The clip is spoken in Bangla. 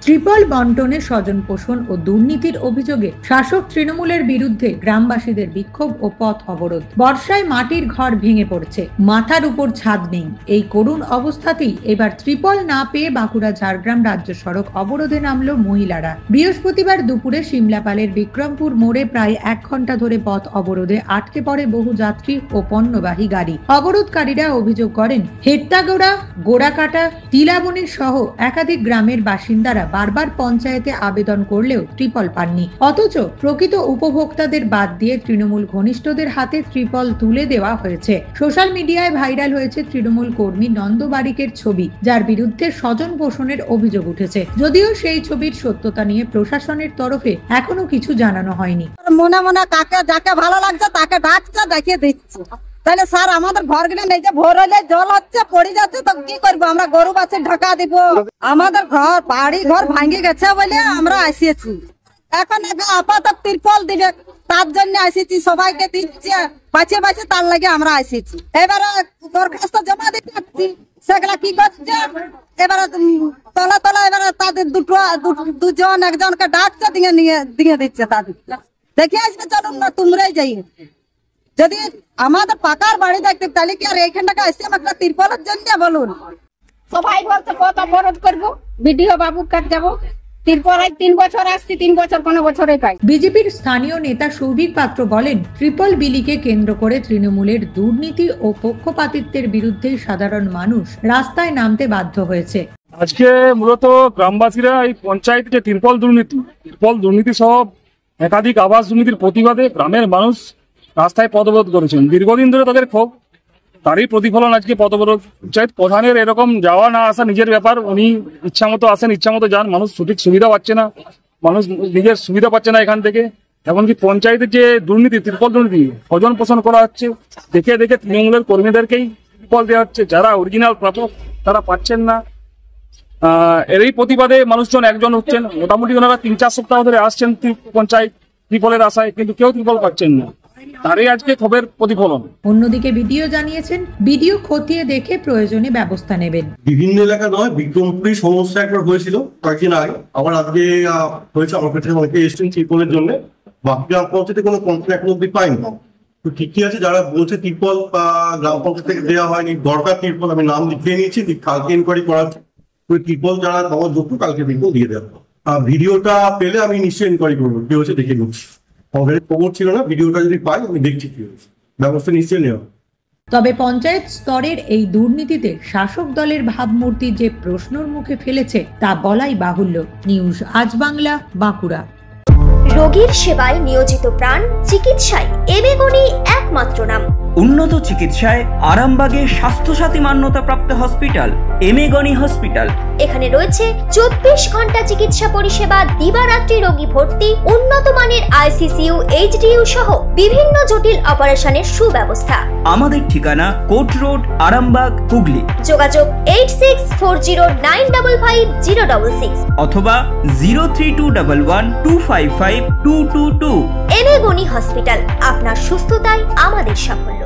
ত্রিপল বন্টনে স্বজন পোষণ ও দুর্নীতির অভিযোগে শাসক তৃণমূলের বিরুদ্ধে গ্রামবাসীদের বিক্ষোভ ও পথ অবরোধ। বর্ষায় মাটির ঘর ভেঙে পড়ছে, মাথার উপর ছাদ নেই। এই করুণ অবস্থাতেই এবার ত্রিপল না পেয়ে বাঁকুড়া ঝাড়গ্রাম রাজ্য সড়ক অবরোধে নামল মহিলারা। বৃহস্পতিবার দুপুরে সিমলাপালের বিক্রমপুর মোড়ে প্রায় 1 ঘন্টা ধরে পথ অবরোধে আটকে পড়ে বহু যাত্রী ও পণ্যবাহী গাড়ি। অবরোধকারীরা অভিযোগ করেন, হেট্টাগোড়া, গোড়াকাটা, তিলাবনী সহ একাধিক গ্রামের বাসিন্দারা বারবার পঞ্চায়েতে আবেদন করলেও ত্রিপল পাননি। অথচ প্রকৃত উপভোক্তাদের বাদ দিয়ে তৃণমূল ঘনিষ্ঠদের হাতে ত্রিপল তুলে দেওয়া হয়েছে। সোশ্যাল মিডিয়ায় ভাইরাল হয়েছে তৃণমূল কর্মী নন্দ বারিকের ছবি, যার বিরুদ্ধে স্বজন পোষণের অভিযোগ উঠেছে। যদিও সেই ছবির সত্যতা নিয়ে প্রশাসনের তরফে এখনো কিছু জানানো হয়নি। মনে মনে কাকে যাকে ভালো লাগছে তাকে ডাকছে, দেখিয়ে দিচ্ছে। তাহলে স্যার আমাদের ঘর গুলো নেই যে ভোর হলে জল হচ্ছে, পড়ে যাচ্ছে, তো কি করবো? আমরা গরু বাছুর ঢাকা দিব। আমাদের ঘর বাড়ি ঘর ভাঙে গেছে বলে আমরা আসিয়েছি। এখন আপাতত ত্রিপল দিবে, তার জন্য আসিয়েছি। সবাইকে দিচ্ছে বাঁচিয়ে বাঁচিয়ে, তার লাগে আমরা আসিয়েছি। এবারে দরখাস্ত জমা দিতে আসছি, সেগুলা কি করছে এবারে তলা তলা। এবারে তাদের দুজন একজনকে ডাকছে, দিয়ে দিচ্ছে। তাদের দেখে আসবে, চলুন না তোমরাই যাই। যদি আমাদের পাকার বাড়ি দেখতে, তাহলে কি আর এইখানটাকে আসছে একটা ত্রিপলের জন্য? বলুন। সবাই বলছে কত অবরোধ করবো, বিডিও বাবুর কাছে যাবো। ত্রিপল 3 বছর আসছি, 3 বছর কোনো বছরে পাই। বিজেপির স্থানীয় নেতা সৌভিক পাত্র বলেন, ট্রিপল বিলিকে কেন্দ্র করে তৃণমূলের দুর্নীতি ও পক্ষপাতিত্বের বিরুদ্ধে সাধারণ মানুষ রাস্তায় নামতে বাধ্য হয়েছে। আজকে মূলত গ্রামবাসীরা এই পঞ্চায়েত যে ত্রিপল দুর্নীতি সহ একাধিক আবাস দুর্নীতির প্রতিবাদে গ্রামের মানুষ রাস্তায় পথ-অবরোধ করেছেন। দীর্ঘদিন ধরে তাদের ক্ষোভ, তারই প্রতিফলন আজকে পথ-অবরোধ। পঞ্চায়েত প্রধানের এরকম যাওয়া না আসা নিজের ব্যাপার, উনি ইচ্ছা মতো আসেন, ইচ্ছা মতো যান। মানুষ সঠিক সুবিধা পাচ্ছে না, মানুষ নিজের সুবিধা পাচ্ছে না এখান থেকে। এমনকি পঞ্চায়েতের যে দুর্নীতি, ত্রিপল দুর্নীতি স্বজন পোষণ করা হচ্ছে। দেখে দেখে তৃণমূলের কর্মীদেরকেই ত্রিপল দেওয়া হচ্ছে, যারা অরিজিনাল প্রাপক তারা পাচ্ছেন না। এরই প্রতিবাদে মানুষজন একজন হচ্ছেন। মোটামুটি ওনারা 3-4 সপ্তাহ ধরে আসছেন পঞ্চায়েত ত্রিপলের আশায়, কিন্তু কেউ ত্রিপল পাচ্ছেন না। তারই আজকে ক্ষোভের প্রতিফলন। অন্যদিকে বিডিও জানিয়েছেন, বিডিও খতিয়ে দেখে প্রয়োজনে ব্যবস্থা নেবেন। বিভিন্ন এলাকা নয়, বিক্রমপুরে সমস্যা একবার হয়েছিল কয়েকদিন আগে, আবার আজকে হয়েছে। আমার কাছে অনেকে এসছেন ত্রিপলের জন্য। বাকি গ্রাম পঞ্চায়েতে কোনো কমপ্লেন এখন অব্দি পাইনি। তো ঠিকই আছে, যারা বলছে ত্রিপল বা গ্রাম পঞ্চায়েত থেকে দেওয়া হয়নি, দরকার ত্রিপল, আমি নাম লিখিয়ে নিয়েছি, কালকে ইনকোয়ারি করা হচ্ছে। ত্রিপল যারা পাওয়ার যোগ্য, কালকে ত্রিপল দিয়ে দেওয়া। ভিডিওটা পেলে আমি নিশ্চয়ই ইনকোয়ারি করবো, কি হচ্ছে দেখে নিচ্ছি। খবর ছিল না, ভিডিওটা যদি পাই আমি দেখছি কি হচ্ছে, ব্যবস্থা নিশ্চয়ই নেওয়া। তবে পঞ্চায়েত স্তরের এই দুর্নীতিতে শাসক দলের ভাবমূর্তি যে প্রশ্নের মুখে ফেলেছে তা বলাই বাহুল্য। নিউজ আজ বাংলা, বাঁকুড়া। রোগীর সেবায় নিয়োজিত প্রাণ, চিকিৎসায় এবেগুনি একমাত্র নাম। উন্নত চিকিৎসায় আরামবাগে স্বাস্থ্যসাথী মান্যতাপ্রাপ্ত হসপিটাল এমেগনি হসপিটাল। এখানে রয়েছে 24 ঘন্টা চিকিৎসা পরিষেবা, দিবারাত্রি রোগী ভর্তি, উন্নত মানের ICCU, HDU সহ বিভিন্ন জটিল অপারেশনের সুব্যবস্থা। আমাদের ঠিকানা কোট রোড, আরামবাগ, হুগলি। যোগাযোগ 8640955066 অথবা 03211255222। এমেগনি হসপিটাল, আপনার সুস্থতাই আমাদের সাফল্য।